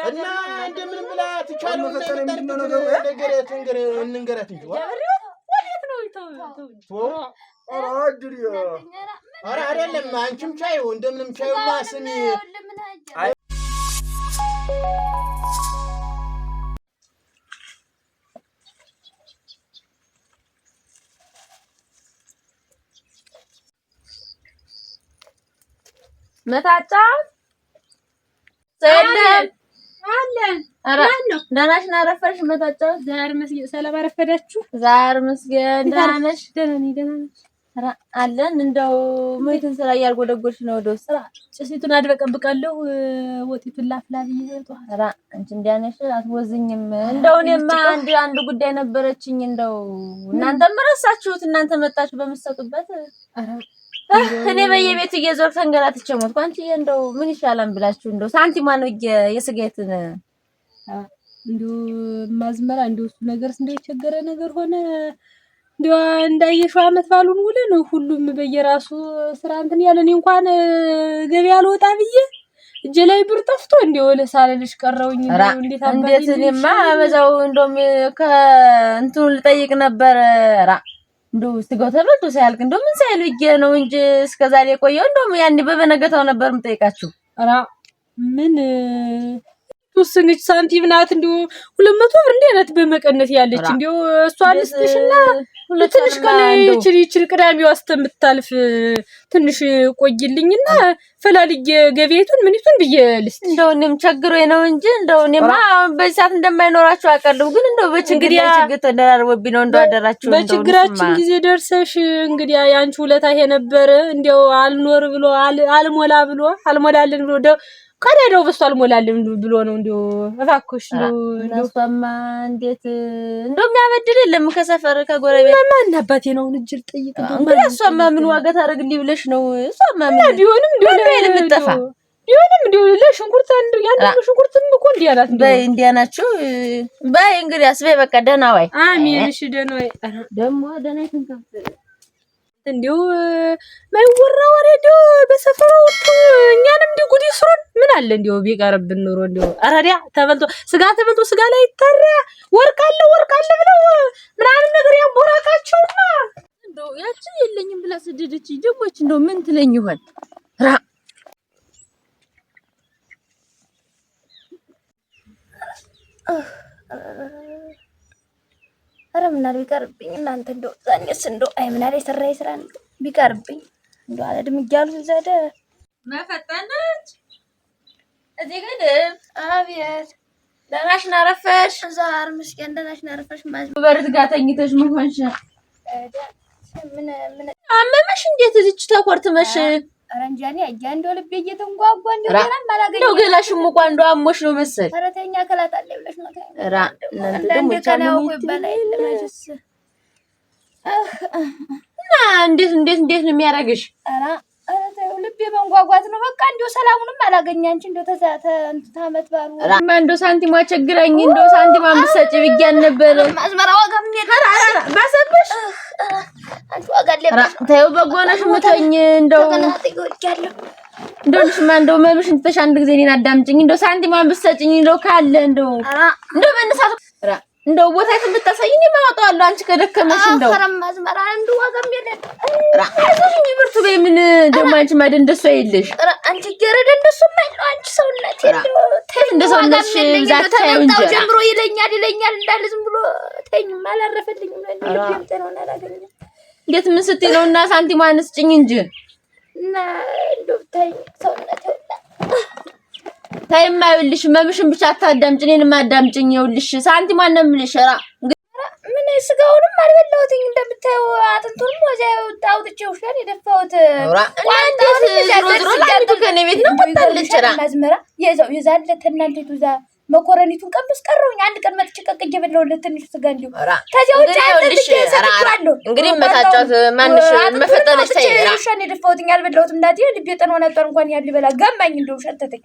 እና እንደምን ብላ ትቻለው እንንገራት እንጂ ወዴት ነው ይተው ኧረ አይደለም አንቺም ቻዩ እንደምንም ቻዩማ ስሚ መታጫ ሰላም አለን አራነው ደህናሽ ናረፈሽ መታጫ ዛሬ መስጊድ ሰላም አረፈዳችሁ ዛሬ መስጊድ ደህናሽ ደህናሽ አራ አለን እንደው ሞይተን ስራ ያልጎደጎሽ ነው ወደ ስራ ጭሲቱን አድበቀብቃለሁ ወጢቱን ላፍላ ብዬ አራ አንቺ እንዲያነሽ አትወዝኝም እንደው እኔማ አንድ ጉዳይ ነበረችኝ እንደው እናንተም ረሳችሁት እናንተ መጣችሁ በመሰጡበት አራ እኔ በየቤቱ እየዞር ተንገራትቼ ሞትኩ አንቺ እንደው ምን ይሻላል ብላችሁ እንደው ሳንቲማ ነው የስጋይትን እንደው ማዝመራ እንደው እሱ ነገርስ እንደው የቸገረ ነገር ሆነ እንደው እንዳየሽው አመት ባሉን ውለ ነው ሁሉም በየራሱ ስራ እንትን ያለኝ እንኳን ገበያ አልወጣ ብዬ እጄ ላይ ብር ጠፍቶ እንደው ለሳለልሽ ቀረውኝ እንደው እንዴት እኔማ በዛው እንደውም ከእንቱን ልጠይቅ ነበር እንደው ስጋው ተበልቶ ሳያልቅ እንደው ምን ሳይሉ ነው እንጂ እስከዛሬ ቆየው እንደው ያኔ በበነገታው ነበር የምጠይቃችሁ አራ ምን ወስንች ሳንቲም ናት እንደው 200 ብር እንዴት በመቀነት ያለች እንደው እሷ ልስጥሽና ትንሽ ቀን ይችል ቅዳሜው አስተምታልፍ ትንሽ ቆይልኝና ፈላልጌ ገበያቱን ምን ይቱን ብየልስ እንደው እኔም ቸግሮኝ ነው እንጂ እንደው እኔማ በዚህ ሰዓት እንደማይኖራችሁ አቀርልው ግን እንደው በችግር ተደራርቦብኝ ነው እንደው አደራችሁ እንደው በችግራችን ጊዜ ደርሰሽ እንግዲህ ያንቺ ውለታ ይሄ ነበር እንደው አልኖር ብሎ አልሞላልን ብሎ ደው ቀዳዳው በሷል ሞላልም ብሎ ነው እንደው እባክሽ እንደው ሰማ እንዴት እንደው የሚያበድል የለም ከሰፈር ከጎረቤት ማን አባቴ ነው እንጅል ጠይቅ እንግዲህ እሷማ ምን ዋጋ ታረግልኝ ብለሽ ነው እሷማ ምን ቢሆንም እንደው ለምትጠፋ ቢሆንም እንደው ለሽንኩርት አንዱ ያንዱ ሽንኩርትም እኮ እንዲያናት በይ እንዲያናችሁ በይ እንግዲህ አስበይ በቃ ደህና ወይ አሜን እሺ ደህና ወይ ደሞ ደህና ይተንከፍ እንደው ማይወራ ወሬ እንደው በሰፈሩ እኛንም እንደው ጉድ ይስሩን ምን አለ እንደው ቢቀርብን ኑሮ እንደው አራዲያ ተበልቶ ስጋ ላይ ይተራ ወርቅ አለ ብለው ምናምን ነገር ያቦራካቸውማ እንደው ያቺ የለኝም ብላ ሰደደች ደሞች እንደው ምን ትለኝ ይሆን ራ አረ ምን አለ ቢቀርብኝ እናንተ እንደው ዛኔስ እንደው አይ ምን አለ ሰራይ ስራ ቢቀርብኝ እንደው አለድም ይያሉ ዘደ መፈጠነች እዚህ ግን አብየት ደህናሽ ናረፈሽ ዛር ምስኪን ደህናሽ ናረፈሽ ማለት በርት ጋር ተኝተሽ ምን ሆንሽ ምን አመመሽ እንዴት እዚች ተቆርጥመሽ አረንጃኔ አያንዶ ልቤ እየተንጓጓ እንደገና ማላገኝ ነው ገላሽ ሙቋ እንደው አሞሽ ነው መሰል ተረተኛ ከላታለ ብለሽ ነው ራ እናንተ ደሞ ቻለው ይባላል ለማጅስ እና እንዴት ነው የሚያረግሽ አራ ልቤ መንጓጓት ነው በቃ እንደው ሰላሙንም አላገኝ አንቺ እንደው ተመት ባሩ ራማ እንደው ሳንቲማ ቸግራኝ እንደው ሳንቲማ ምሰጭ ብያን ነበር ማዝመራ ዋጋም ይከራ ባሰብሽ አንቺ ዋጋ ለብሽ ታዩ በጎነሽ ምተኝ እንደው እንደውልሽ ማን እንደው መብሽ እንተሽ አንድ ጊዜ እኔን አዳምጪኝ እንደው ሳንቲማ ምሰጭኝ እንደው ካለ እንደው መነሳት እንደው ቦታይቱን ብታሳይኝ ማውጣዋለሁ አንቺ ከደከመሽ እንደው ማዝመራ አንዱ ዋጋም የለም አይዞኝ ብርቱ በይ ምን ደሞ አንቺ ማደ እንደሱ አይልሽ አንቺ ገረደ እንደሱ ማይለው አንቺ ሰውነት እንደ ሰውነትሽ ዛታ ታው ጀምሮ ይለኛል እንዳለ ዝም ብሎ ተኝ ማላረፈልኝ ነው ልብም ተነውና አላገኘ እንዴት ምን ስትይ ነውና ሳንቲማን ስጭኝ እንጂ እና እንደው ታይ ሰውነት ታይማ ይልሽ መብሽን ብቻ አታዳምጪ እኔንም አዳምጪኝ ይልሽ ሳንቲማን ነው የምልሽ ራ ምን ስጋውንም አልበላሁትኝ እንደምታየው አጥንቱንም ወዛው አውጥቼው ሻል የደፋሁት እንዴት ዝሮ ላይቱ ከኔ ቤት ነው ወጣለች ራ ማዝመራ የዛለት እናንተቱ ዛ መኮረኒቱን ቀምስ ቀረውኝ አንድ ቀን መጥቼ ቀቅጄ በለውለት ትንሽ ስጋ እንዲው ከዚያው ጫጥልሽ ሰጥቷለሁ እንግዲህ መታጫት ማንሽ መፈጠነሽ ታይራ ሻል የደፋሁትኝ አልበላሁትም እንዳት ልቤ ጠነው ነበር እንኳን ያል ይበላ ገማኝ እንደው ሸተተኝ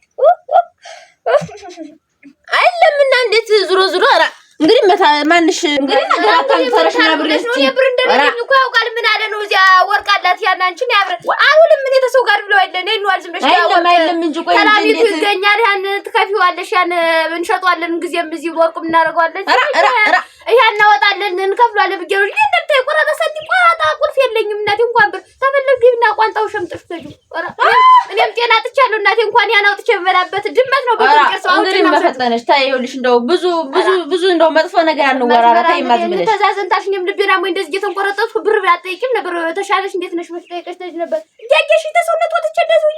አይለምና እንዴት ዝሮ ራ እንግዲህ ማንሽ እንግዲህ ነገር አታንተረሽና ብለሽ ነው የብር እንደሌለኝ እኮ ያውቃል ምን አለ ነው እዚያ ወርቅ አላት ያን አንቺን ያብረ አሁንም ምን የተሰው ጋር ብለው አይደለ ነው ዝም ብለሽ አይደለም እንጂ ቆይ እንዴት ይገኛል ያን ትከፊዋለሽ ያን እንሸጧለን ጊዜም እዚህ ወርቁም እናደርገዋለን ያን እናወጣለን እንከፍሏለን ብገሩ እንደምታይ ቆራጣ ሰንት ቆራጣ ቁልፍ የለኝም እናቴ እንኳን ብር ተፈልግብና ቋንጣው ሸምጥሽ ተጁ እኔም ጤና አጥቻለሁ እናቴ እንኳን ያን አውጥቼ በላበት ድመት ነው በቁርጥ ሰው እንግዲህ መፈጠነሽ ታይውልሽ እንደው ብዙ እንደው መጥፎ ነገር አንወራራ ታይማዝ ብለሽ ተዛዘንታሽ እኔም ልቤና ወይ እንደዚህ እየተንቆረጠጥኩ ብር ባጠይቅም ነበር ተሻለሽ እንዴት ነሽ መስጠይቀሽ ተጅ ነበር ያገሽ ተሰውነት ወጥቼ እንደዚህ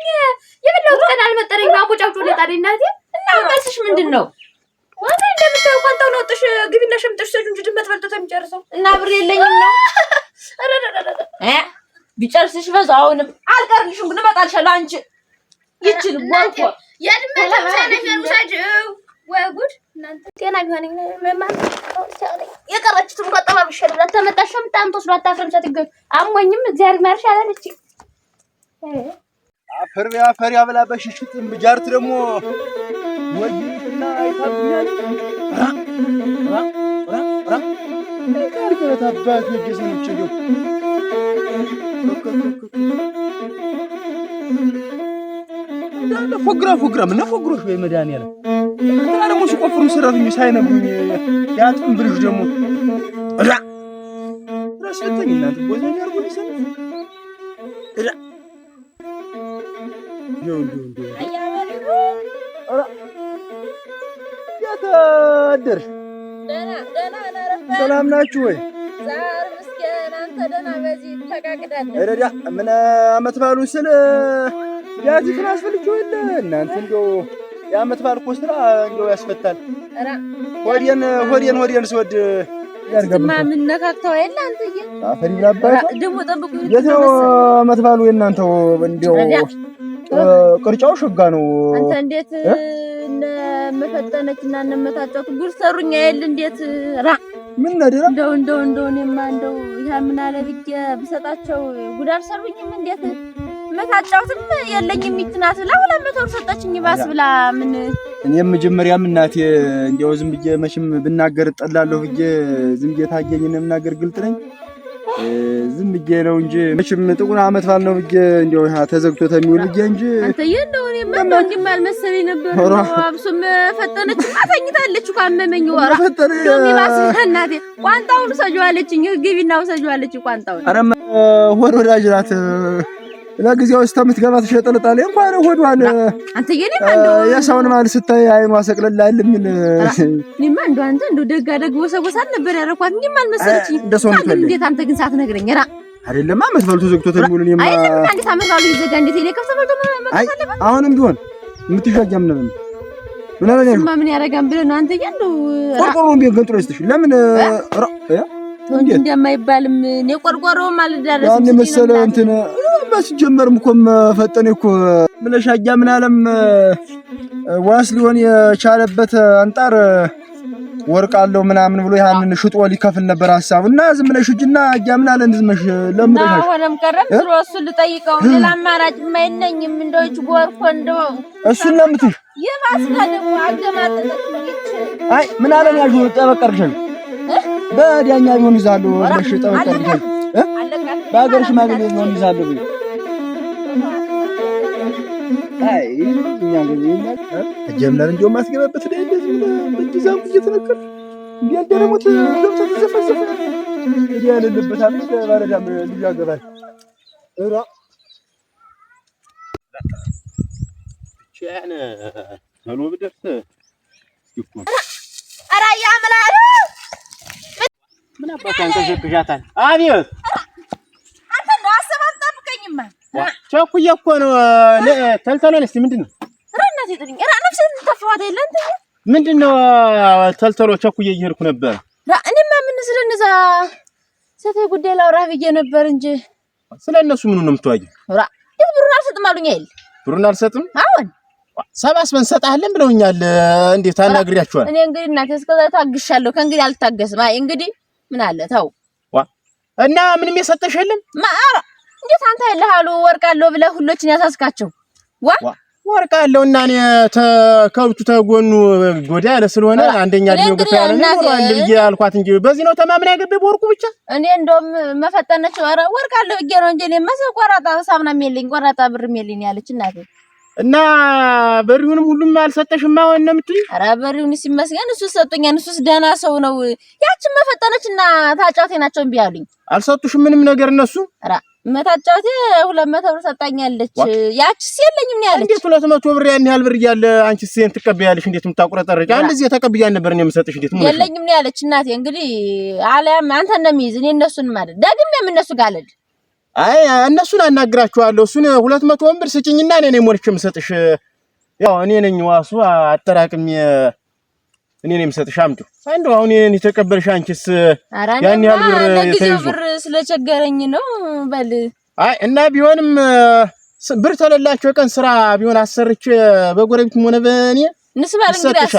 የበላው ቀን አልመጠረኝ አቦጫውጮ ለታሪ እናቴ እና መልስሽ ምንድነው ወንድ እንደምታው ቋንጣው ነው ጥሽ ግቢና ሸምጥሽ ተጁ እንጂ ድመት በልቶ ተምጨርሰው እና ብር የለኝም ነው ቢጨርስሽ በዛው አሁንም አልቀርልሽም ግን እመጣልሻለሁ አንቺ ይችል ወርቆ የድመት ሳነሽ ወሳጅው ወይ ጉድ እናንተ ጤና ቢሆን ማን የቀረችቱን ቆጠባ ብሸር ተመጣሽ ምጣም ተወስዶ አታፍርም ሳትገኝ አሞኝም እግዚአብሔር ማርሽ አላለች አፈር ያበላበሽ ሽጥም ብጃርት ደግሞ ወይና አይታብኛል ታባት ነው ጀሰን ፎግራ ምን ፎግሮሽ ወይ መድኃኒዓለም ደግሞ ሲቆፍሩ ሰራተኛ ሳይነግሩኝ ያጥም ብልሽ ደግሞ ራስልተኝ እናንተ ቦዘኛ አርጎ ሊሰነ ያታደርሽ ሰላም ናችሁ ወይ? ዛሬ ምስኪን አንተ ደህና በዚህ ተቃቅዳለህ። እረዳ ምን አመት ባሉ ስለ ያዚህ ፍራስ ፈልጆ የለ እናንተ እንደው የአመት ባል እኮ ስራ እንደው ያስፈታል። ሆዴን ስወድ ያርጋማ ምን ነካክተው የለ አንተዬ አፈሪ ብላባታ ደሞ ጠብቁ የትነው አመት ባሉ የእናንተው እንደው ቅርጫው ሸጋ ነው። አንተ እንዴት መፈጠነችና እነመታጨቱ ጉር ሰሩኛ የለ እንዴት ራ ምን ነደረ እንደው እኔማ እንደው ያ ምን አለ ብዬ ብሰጣቸው ጉዳር ሰሩኝም እንዴት መታጫውትም የለኝም ይትናት ለ200 ብር ሰጣችኝ ባስ ብላ ምን እኔም መጀመሪያም እናቴ እንደው ዝም ብዬ መሽም ብናገር ጠላለሁ ብዬ ዝም ብዬ ታገኝና ምናገር ግልጥ ነኝ ዝም ብዬ ነው እንጂ መሽም ጥቁር አመት ባል ነው ብዬ እንደው ተዘግቶ ተሚውል ብዬ እንጂ አንተ የለው እኔማ እንደው እንዲማል መሰለኝ ነበር አብሱም ፈጠነች ማተኝታለች እኮ አመመኝ ወራ ዶሚ ባስ እናቴ ቋንጣውን ሰጇለችኝ ግቢናው ሰጇለች ቋንጣውን አረ ወዳጅ ናት ለጊዜው እስከምትገባ ተሸጠለጣለ እንኳን ሆዷን አንተ የኔ ማንዶ ያሳውን ማለት ስታይ አይኗ ሰቅለላል ምን እኔማ እንደው አንተ እንደው ደግ ወሰወሳት ነበር ያረኳት እንዴ ማልመሰለችኝ እንዴት አንተ ግን ሳትነግረኝ ራ አይደለም አመት በልቶ ዘግቶ ተሚውል እኔማ አይደለም አንዴ ታመጣሉ ይዘጋ እንዴት እኔ ከፍተፈልቶ ማለት አሁንም ቢሆን የምትሻጃም ነው ምን አለኝ ምን ያረጋም ብለ ነው አንተ ያንዱ ቆርቆሮን ቢገን ጥሩ ይስተሽ ለምን እንዴ እንደማይባልም እኔ ቆርቆሮው ማልዳረስ ያን መሰለ እንትን ማስጀመርም እኮ ፈጠኔ እኮ ምለሻጃ ምን አለም ዋስ ሊሆን የቻለበት አንጣር ወርቃለው ምናምን ብሎ ያንን ሽጦ ሊከፍል ነበር ሐሳቡና ዝም ብለሽ እጅና አጃ ምን አለ እንደዝመሽ ለምረሽ አሁንም ቀረም ድሮስ ልጠይቀው ሌላ አማራጭ የማይነኝም እንደው እጅ ጎርኮ እንደው እሱን ለምትሽ የባስካ ደግሞ አገማጠለች አይ ምን አለም ያዡ ተበቀርሽን በዳኛ ቢሆን ይዛሉ ለሽ ተበቀርሽን በአገር ሽማግሌ ቢሆን ይዛሉ አይ እኛ ግን ተጀምነን እንደው ማስገባበት ላይ እንደዚህ በጅዛም እየተነከረ እንዲያደረሙት ገብቶ ተዘፈዘፈ ያለልበት አለ ባለዳም ልጅ ያገባል እራ ቻነ ሄሎ ብደርስ ይኩን አራ ያምላል ምን አባታን ተሸክሻታል አቤት አንተ ነው አሰባም ጠብቀኝማ ቸኩዬ እኮ ነው ተልተሎን እስቲ ምንድነው ራናት ይጥልኝ ራ ነፍስን ተፈዋደ ይላንተ ምንድነው ተልተሎ ቸኩዬ እየሄድኩ ነበር ራ እኔማ ምን ስለነዛ ሰተይ ጉዳይ ላውራ ብዬ ነበር እንጂ ስለነሱ ምን ነው የምትዋጊ ራ ብሩን አልሰጥም አሉኝ አይደል ብሩን አልሰጥም አሁን ሰባስበን ሰጣለን ብለውኛል እንዴት አናግሪያችኋል እኔ እንግዲህ እናቴ እስከዛ ታግሻለሁ ከእንግዲህ አልታገስም አይ እንግዲህ ምን አለ ታው እና ምንም የሰጠሽ የለም ማራ እንዴት አንተ ያለሃሉ ወርቃለሁ ብለህ ሁሎችን ያሳስካቸው ወርቅ አለውና እኔ ከብቱ ተጎኑ ጎዳ ያለ ስለሆነ አንደኛ ዲዮ ገፋ ያለ ነው ልጅ አልኳት እንጂ በዚህ ነው ተማምና ያገበ በወርቁ ብቻ እኔ እንደውም መፈጠነች ወርቅ አለው ብዬ ነው እንጂ እኔ ቆራጣ ሳምና የሚልኝ ቆራጣ ብር የሚልኝ ያለች እናቴ እና በሪውንም ሁሉም አልሰጠሽማ ወን ነው የምትይ? ኧረ በሪውን ሲመስገን እሱ ሰጡኛል። እሱስ ደህና ሰው ነው። ያችን መፈጠነችና ታጫውቴ ናቸው እምቢ አሉኝ። አልሰጡሽም ምንም ነገር እነሱ? ኧረ መታጫውቴ 200 ብር ሰጣኛለች። ያችስ የለኝም ነው ያለች። እንዴት 200 ብር ያን ያህል ብር እያለ አንቺስ እንት ተቀበያለሽ? እንዴት የምታቆረጠረጭ? አንድ ጊዜ ተቀበያን ነበር ነው የምሰጥሽ። እንዴት ነው የለኝም ነው ያለች እናቴ። እንግዲህ አለያም አንተ እንደሚይዝ እኔ እነሱን ማለት ደግሜም እነሱ ጋር አለድ አይ እነሱን አናግራቸዋለሁ። እሱን 200 ብር ስጭኝና እኔ ነኝ ሞልቼ የምሰጥሽ። ያው እኔ ነኝ ዋሱ አጠራቅሜ እኔ ነኝ የምሰጥሽ። አምጡ እንደው አሁን እኔ ተቀበልሽ አንቺስ ያን ያህል ብር ለጊዜው ብር ስለቸገረኝ ነው በል። አይ እና ቢሆንም ብር ተለላቸው ቀን ስራ ቢሆን አሰርቼ በጎረቤትም ሆነ በእኔ ንስባል እንግዲያስ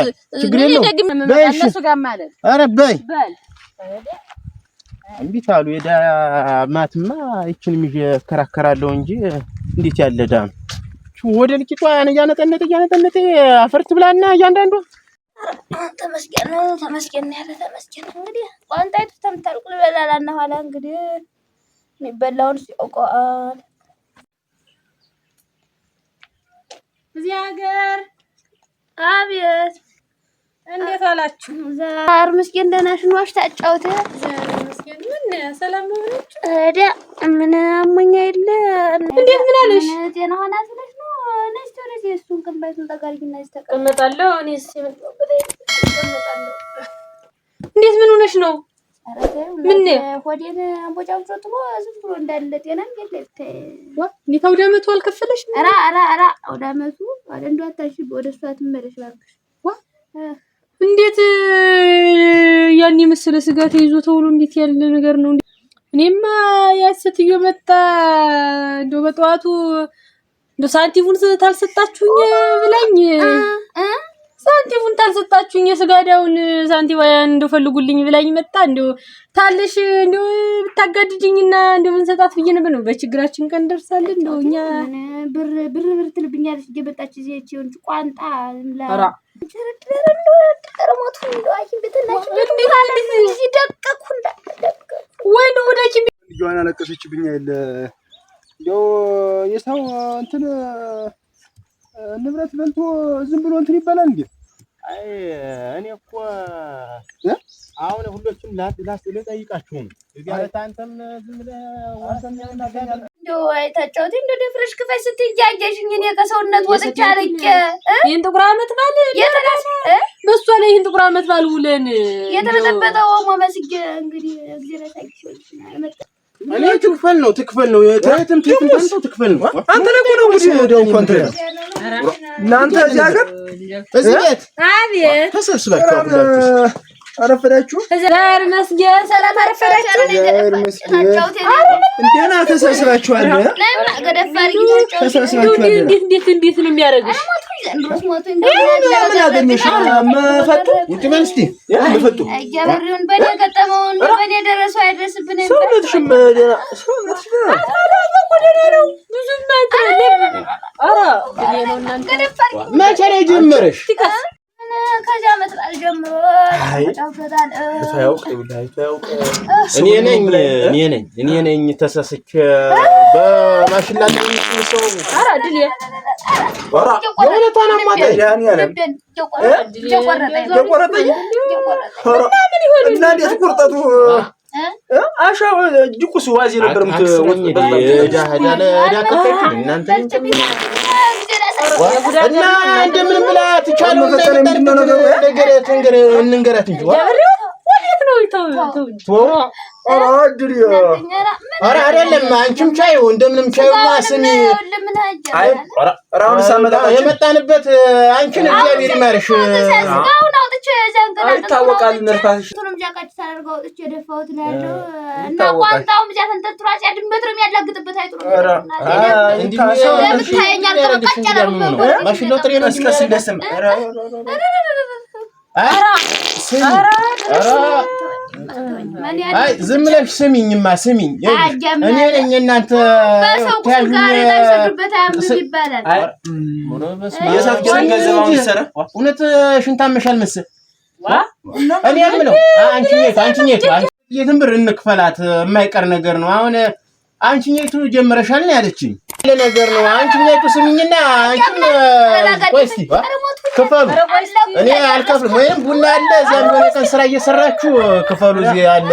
እኔ ደግሜ እነሱ ጋር ማለት ኧረ በይ እንቢታሉ የዳማትማ እቺን ምije ከራከራለሁ እንጂ እንዴት ያለ ዳም ወደ ልቂቷ ያነጠነጠ አፈርት ብላና እያንዳንዱ ተመስገን ያለ ተመስገን እንግዲህ ቋንጣይቱ ተምታልቁ በላላና ኋላ እንግዲህ የሚበላውን ሲቆቃል እዚህ ሀገር አቤት እንዴት አላችሁ? ዛር መስገን ደናሽን ዋሽ ታጫውተ ምን ሰላም ነው እዳ ምን አሞኛ የለ እንዴት ምን አለሽ? ጤና ሆና ስለሽ ነው ነስቶ ለዚህ እሱን ከንባይቱን ተጋሪና ተቀመጣለሁ እኔስ የመጣሁበት ተቀመጣለሁ። እንዴት ምን ሆነሽ ነው? ምን ሆዴን አንቦጫም ጮጥቦ ዝም ብሎ እንዳለ ጤናም የለተ እንዴት አውዳመቱ አልከፈለሽ? አራ አውዳመቱ ወደ እንደዋታሽ ወደ እሷ ትመለሽ ባክሽ እንዴት ያን የመሰለ ስጋ ተይዞ ተውሎ እንዴት ያለ ነገር ነው? እኔማ ያሰትዮ መጣ እንደው በጠዋቱ እንደው ሳንቲሙን ታልሰጣችሁኝ ብላኝ ሳንቲሙን ታልሰጣችሁኝ ስጋዳውን ሳንቲም እንደው ፈልጉልኝ ብላኝ መጣ። እንደው ታለሽ እንደው ብታጋድድኝና እንደው ምን ሰጣት ብዬ ነበር ነው በችግራችን ቀን ደርሳለን። እንደው እኛ ብር ትልብኛለሽ እየመጣች እዚህቺውን ቋንጣ አራ ተረሞቱ እንደዋይ በተናሽ እንደዚህ ደቀኩ እንዳደቀ ወይ ነው ወዳጅ ልጇን አለቀሰችብኝ አይደል? እንደው የሰው እንትን ንብረት በልቶ ዝም ብሎ እንትን ይባላል እንዴ? አይ እኔ እኮ አሁን ሁሉንም ልጠይቃችሁ ነው። እዚህ አለ አንተም ዝም ብለህ ወንተም ያናገኛል እንደው አይታጫውት እንደው ደፍረሽ ክፈይ ስትያያሽኝ እኔ ከሰውነት ወጥቼ አለቀ ይሄን ጥቁር አመት ባል የተራስ በሷ ላይ ይሄን ጥቁር አመት ባል ውለን የተበጠበጠው መስገ እንግዲህ እግዚአብሔር ታይሽ እኔ ትክፈል ነው የትራይትም ትክፈል ነው። አንተ ላይ ነው ወዲው ኮንትራት እናንተ እዚህ ሀገር እዚህ ቤት አቤት ተሰብስባችሁ አብላችሁ አረፈዳችሁ? ዛር መስገን ሰላም አረፈዳችሁ? ዛር መስገን እንደና ተሰብስባችኋል? ተሰብስባችኋል? እንዴት ነው የሚያደርግሽ? ምን አገኘሽ? መፈጡ ይጥመን እስቲ መፈጡ ያበሪውን በኔ ገጠመውን በኔ ደረሰው አይደርስብን ነበር። ሰውነትሽም ደና ሰውነትሽ ደና ነው ብዙም ማለት አራ እኔ ነው እናንተ መቼ ነው ጀመረሽ? ከዛ መጥራል ጀምሮ ታውቀታል እኔ ነኝ ተሰስቼ በማሽላ ላይ ሰው አራ ድል አራ የሆነታና ማጣይ ያን ያለ የቆረጠኝ ምን ይሆን እና እንዴት ቁርጠቱ አሻው ጅቁስ ዋዚ ነበር ምትወጥ እናንተ እና እንደምን ብላ ትቻለው ነገር እንንገራት እንጂ ወዴት ነው ይተው ኧረ አይደለም አንቺም ቻዩ እንደምንም ቻዩማ ስሚ አይ ራውን ሳመጣጣችሁ የመጣንበት አንቺን እግዚአብሔር ይማርሽ አሁን አውጥቼ ዘንገና አይታወቃል ነርፋሽ ሁሉም ጃካች ታደርገው አውጥቼ ደፋውት ላይ ያለው እና ቋንጣው ብቻ ተንተራጭ ያድምበት ነው የሚያላግጥበት አይጥሩ እንዴ ለምታየኛል ተቀጫለ ነው ማሽሎ ጥሬ ነው እስከስ እንደስም አይ ዝም ብለሽ ስሚኝማ ስሚኝ እኔ ነኝ እናንተ በሰው ቁስል ጋር ታይሰዱበት ምን ይባላል የሳት ገንዘባው ይሰራ እውነት ሽንታመሻል መሰል እኔ አምነው አንቺ የትም ብር እንክፈላት የማይቀር ነገር ነው አሁን አንቺኛይቱ ጀመረሻል ነው ያለችኝ ለነገር ነው አንቺኛይቱ ስሚኝና አንቺም ቆይስቲ ክፈሉ እኔ አልከፍልም ወይም ቡና አለ እዚያም የሆነ ቀን ስራ እየሰራችሁ ክፈሉ እዚህ አለ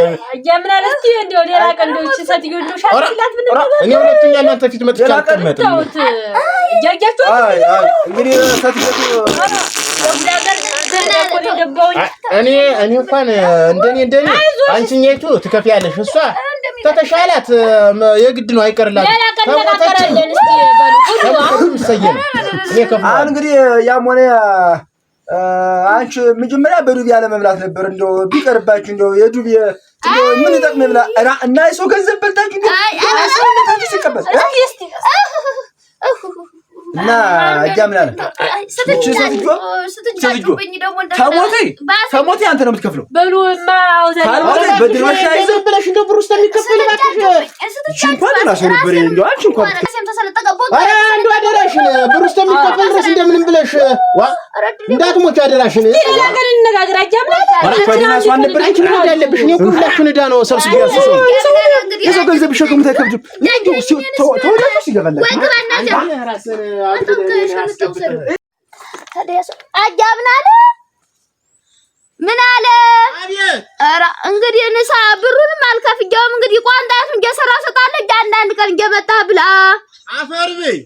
ያምን አለስቲ እንደው ሌላ ቀን እንደው እቺ ሰትዮ እንደው ሻትላት ምን ነው እኔ ሁለተኛ እናንተ ፊት መጥቻ አልቀመጥም ያያችሁ እንግዲህ ሰትዮ እኔ እንኳን እንደኔ አንቺኛይቱ ትከፍያለሽ እሷ ተተሻላት የግድ ነው አይቀርላት ተናገራለን እስቲ በሉ አሁን እንግዲህ ያም ሆነ አንቺ መጀመሪያ በዱቤ ያለ መብላት ነበር እንደው ቢቀርባችሁ እንደው የዱቤ እንደው ምን ይጠቅም ብላ እና እሱ ገንዘብ በልታችሁ እንደው ሲቀበል እና አጃምናለ ስትጃጁብኝ ደግሞ ተሞቴ አንተ ነው የምትከፍለው በሉማ ታውዘ በድርሻ ይዘው ብለሽ እንደው ብሩ ውስጥ የሚከፈል ባክሽ እንኳን ራስ ነበር እንደው አንቺ እንኳን እንደው አደራሽን ብሩ ውስጥ የሚከፈል ድረስ እንደምንም ብለሽ እንዳትሞች አደራሽን ሌላ ቀን እንነጋገር አጃምናለ ወራሽ ዋን ነበር አንቺ ምን ያለብሽ ነው ሁላችሁን እዳ ነው ሰብስብ ያስሰው የሰው ገንዘብ ሸክሙ ተከብዱ ተወዳጁ ሲገበለ አጃምናለ ምን አለ ኧረ እንግዲህ ንሳ ብሩንም አልከፍየውም እንግዲህ ቋንጣቱን እየሰራ ሰጣለህ አንዳንድ ቀን እየመጣ ብላ አፈር በይ